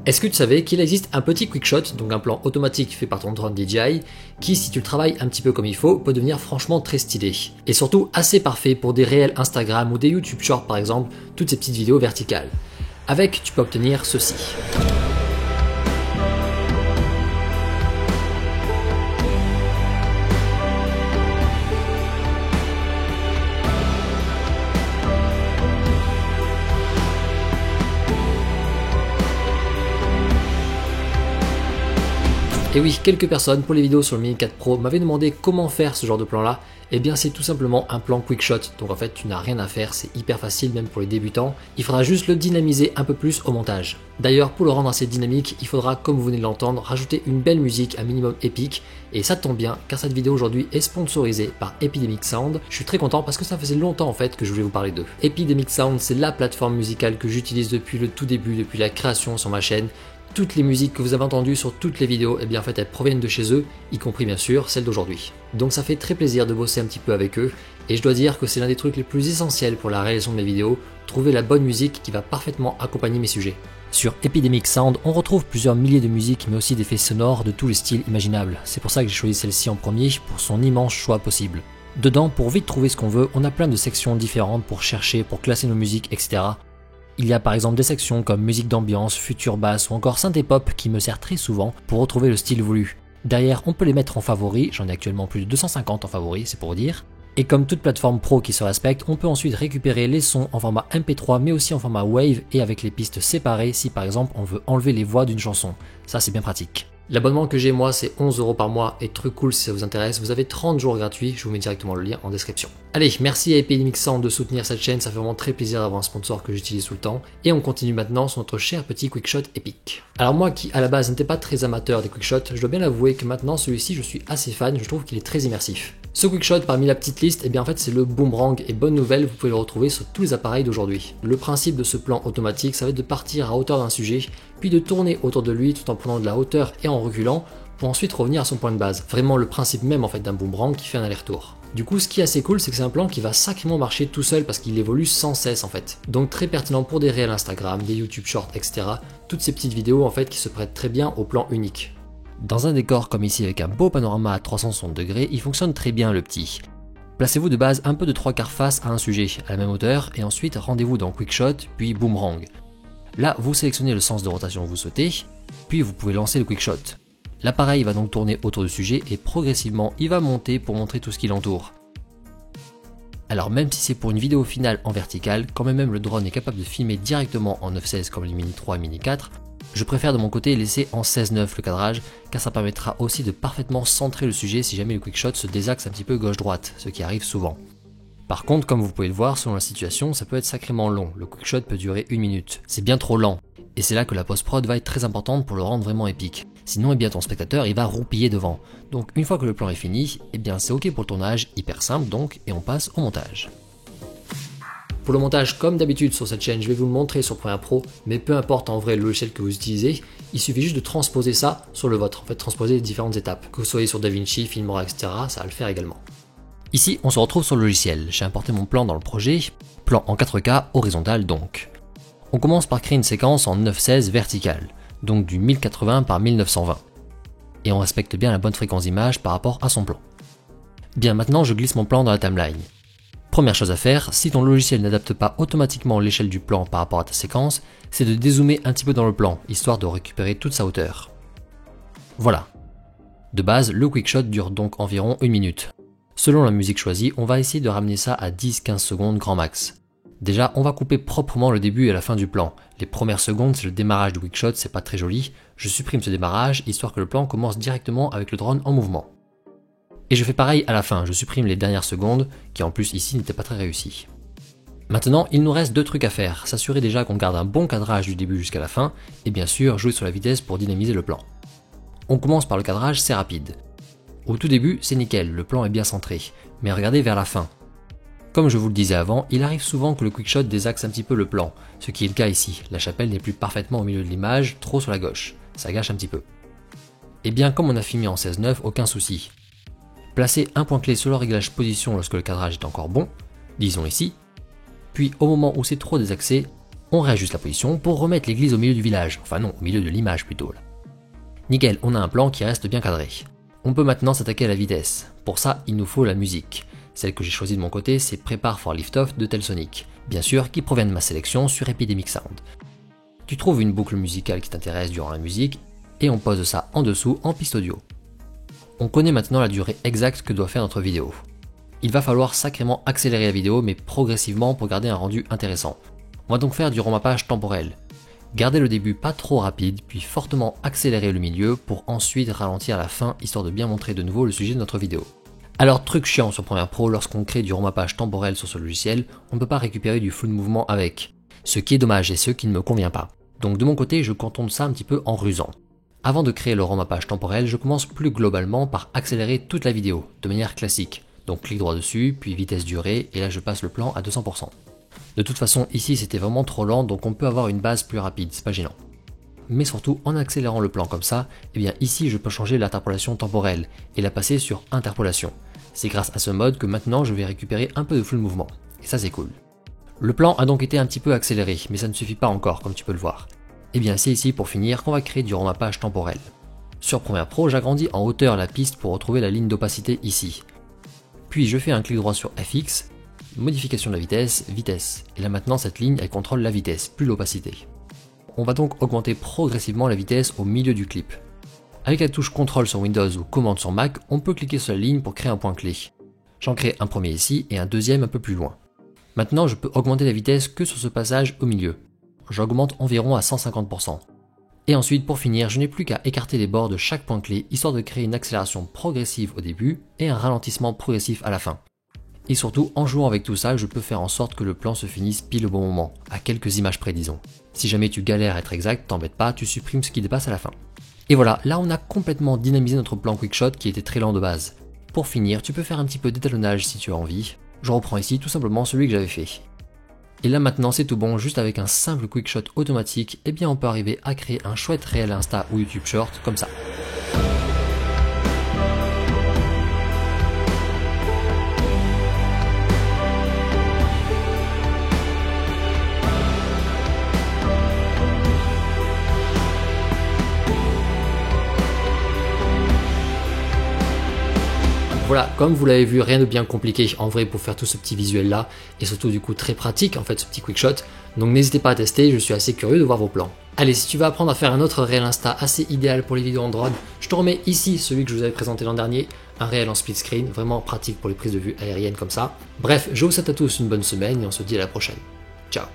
Est-ce que tu savais qu'il existe un petit quickshot, donc un plan automatique fait par ton drone DJI, qui si tu le travailles un petit peu comme il faut, peut devenir franchement très stylé. Et surtout assez parfait pour des réels Instagram ou des YouTube Shorts par exemple, toutes ces petites vidéos verticales. Avec, tu peux obtenir ceci. Et oui, quelques personnes pour les vidéos sur le Mini 4 Pro m'avaient demandé comment faire ce genre de plan là. Et bien c'est tout simplement un plan quick shot, donc en fait tu n'as rien à faire, c'est hyper facile même pour les débutants. Il faudra juste le dynamiser un peu plus au montage. D'ailleurs pour le rendre assez dynamique, il faudra, comme vous venez de l'entendre, rajouter une belle musique, un minimum épique. Et ça tombe bien car cette vidéo aujourd'hui est sponsorisée par Epidemic Sound. Je suis très content parce que ça faisait longtemps en fait que je voulais vous parler d'eux. Epidemic Sound, c'est la plateforme musicale que j'utilise depuis le tout début, depuis la création sur ma chaîne. Toutes les musiques que vous avez entendues sur toutes les vidéos, eh bien en fait elles proviennent de chez eux, y compris bien sûr celle d'aujourd'hui. Donc ça fait très plaisir de bosser un petit peu avec eux, et je dois dire que c'est l'un des trucs les plus essentiels pour la réalisation de mes vidéos, trouver la bonne musique qui va parfaitement accompagner mes sujets. Sur Epidemic Sound, on retrouve plusieurs milliers de musiques, mais aussi d'effets sonores de tous les styles imaginables. C'est pour ça que j'ai choisi celle-ci en premier, pour son immense choix possible. Dedans, pour vite trouver ce qu'on veut, on a plein de sections différentes pour chercher, pour classer nos musiques, etc. Il y a par exemple des sections comme musique d'ambiance, future basse ou encore synthé pop qui me sert très souvent pour retrouver le style voulu. Derrière, on peut les mettre en favoris, j'en ai actuellement plus de 250 en favoris, c'est pour vous dire. Et comme toute plateforme pro qui se respecte, on peut ensuite récupérer les sons en format MP3 mais aussi en format Wave et avec les pistes séparées si par exemple on veut enlever les voix d'une chanson. Ça c'est bien pratique. L'abonnement que j'ai moi c'est 11 € par mois et truc cool si ça vous intéresse, vous avez 30 jours gratuits, je vous mets directement le lien en description. Allez, merci à Epidemic Sound de soutenir cette chaîne, ça fait vraiment très plaisir d'avoir un sponsor que j'utilise tout le temps. Et on continue maintenant sur notre cher petit quickshot épique. Alors moi qui à la base n'étais pas très amateur des quickshots, je dois bien l'avouer que maintenant celui-ci je suis assez fan, je trouve qu'il est très immersif. Ce quickshot parmi la petite liste, eh bien en fait c'est le boomerang et bonne nouvelle, vous pouvez le retrouver sur tous les appareils d'aujourd'hui. Le principe de ce plan automatique, ça va être de partir à hauteur d'un sujet, puis de tourner autour de lui tout en prenant de la hauteur et en reculant, pour ensuite revenir à son point de base. Vraiment le principe même en fait d'un boomerang qui fait un aller-retour. Du coup ce qui est assez cool c'est que c'est un plan qui va sacrément marcher tout seul parce qu'il évolue sans cesse en fait. Donc très pertinent pour des réels Instagram, des YouTube Shorts, etc. Toutes ces petites vidéos en fait qui se prêtent très bien au plan unique. Dans un décor comme ici avec un beau panorama à 360 degrés, il fonctionne très bien le petit. Placez-vous de base un peu de 3/4 face à un sujet à la même hauteur et ensuite rendez-vous dans Quickshot puis Boomerang. Là vous sélectionnez le sens de rotation que vous souhaitez, puis vous pouvez lancer le Quickshot. L'appareil va donc tourner autour du sujet et progressivement il va monter pour montrer tout ce qui l'entoure. Alors même si c'est pour une vidéo finale en verticale, quand même le drone est capable de filmer directement en 9/16 comme les Mini 3 et Mini 4, je préfère de mon côté laisser en 16/9 le cadrage car ça permettra aussi de parfaitement centrer le sujet si jamais le quickshot se désaxe un petit peu gauche-droite, ce qui arrive souvent. Par contre, comme vous pouvez le voir, selon la situation, ça peut être sacrément long, le quickshot peut durer 1 minute, c'est bien trop lent, et c'est là que la post-prod va être très importante pour le rendre vraiment épique. Sinon, eh bien ton spectateur il va roupiller devant. Donc une fois que le plan est fini, eh bien c'est ok pour le tournage, hyper simple donc, et on passe au montage. Pour le montage, comme d'habitude sur cette chaîne, je vais vous le montrer sur Premiere Pro, mais peu importe en vrai le logiciel que vous utilisez, il suffit juste de transposer ça sur le vôtre, en fait transposer les différentes étapes. Que vous soyez sur DaVinci, Filmora, etc., ça va le faire également. Ici, on se retrouve sur le logiciel, j'ai importé mon plan dans le projet, plan en 4K horizontal donc. On commence par créer une séquence en 9/16 verticale, donc du 1080 par 1920. Et on respecte bien la bonne fréquence d'image par rapport à son plan. Bien maintenant, je glisse mon plan dans la timeline. Première chose à faire, si ton logiciel n'adapte pas automatiquement l'échelle du plan par rapport à ta séquence, c'est de dézoomer un petit peu dans le plan, histoire de récupérer toute sa hauteur. Voilà. De base, le quickshot dure donc environ 1 minute. Selon la musique choisie, on va essayer de ramener ça à 10-15 secondes grand max. Déjà, on va couper proprement le début et la fin du plan. Les premières secondes, c'est le démarrage du quickshot, c'est pas très joli. Je supprime ce démarrage, histoire que le plan commence directement avec le drone en mouvement. Et je fais pareil à la fin, je supprime les dernières secondes, qui en plus ici n'étaient pas très réussies. Maintenant, il nous reste 2 trucs à faire, s'assurer déjà qu'on garde un bon cadrage du début jusqu'à la fin, et bien sûr jouer sur la vitesse pour dynamiser le plan. On commence par le cadrage, c'est rapide. Au tout début, c'est nickel, le plan est bien centré, mais regardez vers la fin. Comme je vous le disais avant, il arrive souvent que le quickshot désaxe un petit peu le plan, ce qui est le cas ici, la chapelle n'est plus parfaitement au milieu de l'image, trop sur la gauche, ça gâche un petit peu. Et bien comme on a filmé en 16/9, aucun souci. Placez un point clé sur le réglage position lorsque le cadrage est encore bon, disons ici, puis au moment où c'est trop désaxé, On réajuste la position pour remettre l'église au milieu du village, enfin non, au milieu de l'image plutôt là. Nickel, on a un plan qui reste bien cadré. On peut maintenant s'attaquer à la vitesse. Pour ça, il nous faut la musique. Celle que j'ai choisie de mon côté, c'est Prepare for Liftoff de Telsonic, bien sûr qui provient de ma sélection sur Epidemic Sound. Tu trouves une boucle musicale qui t'intéresse durant la musique, et on pose ça en dessous en piste audio. On connaît maintenant la durée exacte que doit faire notre vidéo. Il va falloir sacrément accélérer la vidéo, mais progressivement pour garder un rendu intéressant. On va donc faire du remapage temporel. Garder le début pas trop rapide, puis fortement accélérer le milieu pour ensuite ralentir la fin, histoire de bien montrer de nouveau le sujet de notre vidéo. Alors truc chiant sur Premiere Pro, lorsqu'on crée du remapage temporel sur ce logiciel, on ne peut pas récupérer du flou de mouvement avec. Ce qui est dommage et ce qui ne me convient pas. Donc de mon côté, je contourne ça un petit peu en rusant. Avant de créer le remapage temporel, je commence plus globalement par accélérer toute la vidéo, de manière classique. Donc clic droit dessus, puis vitesse durée, et là je passe le plan à 200%. De toute façon, ici c'était vraiment trop lent, donc on peut avoir une base plus rapide, c'est pas gênant. Mais surtout, en accélérant le plan comme ça, eh bien ici je peux changer l'interpolation temporelle, et la passer sur interpolation. C'est grâce à ce mode que maintenant je vais récupérer un peu de flou de mouvement, et ça c'est cool. Le plan a donc été un petit peu accéléré, mais ça ne suffit pas encore, comme tu peux le voir. Et bien c'est ici pour finir qu'on va créer du remapage temporel. Sur Premiere Pro, j'agrandis en hauteur la piste pour retrouver la ligne d'opacité ici. Puis je fais un clic droit sur FX, modification de la vitesse, vitesse. Et là maintenant cette ligne elle contrôle la vitesse, plus l'opacité. On va donc augmenter progressivement la vitesse au milieu du clip. Avec la touche CTRL sur Windows ou commande sur Mac, on peut cliquer sur la ligne pour créer un point clé. J'en crée un premier ici et un deuxième un peu plus loin. Maintenant je peux augmenter la vitesse que sur ce passage au milieu. J'augmente environ à 150%. Et ensuite pour finir, je n'ai plus qu'à écarter les bords de chaque point clé histoire de créer une accélération progressive au début et un ralentissement progressif à la fin. Et surtout, en jouant avec tout ça, je peux faire en sorte que le plan se finisse pile au bon moment, à quelques images près disons. Si jamais tu galères à être exact, t'embête pas, tu supprimes ce qui dépasse à la fin. Et voilà, là on a complètement dynamisé notre plan Quickshot qui était très lent de base. Pour finir, tu peux faire un petit peu d'étalonnage si tu as envie. Je reprends ici tout simplement celui que j'avais fait. Et là maintenant c'est tout bon, juste avec un simple quickshot automatique, eh bien on peut arriver à créer un chouette réel Insta ou YouTube Short comme ça. Voilà, comme vous l'avez vu, rien de bien compliqué en vrai pour faire tout ce petit visuel là, et surtout du coup très pratique en fait ce petit quickshot, donc n'hésitez pas à tester, je suis assez curieux de voir vos plans. Allez, si tu veux apprendre à faire un autre réel Insta assez idéal pour les vidéos en drone, je te remets ici celui que je vous avais présenté l'an dernier, un réel en split screen, vraiment pratique pour les prises de vue aériennes comme ça. Bref, je vous souhaite à tous une bonne semaine et on se dit à la prochaine. Ciao.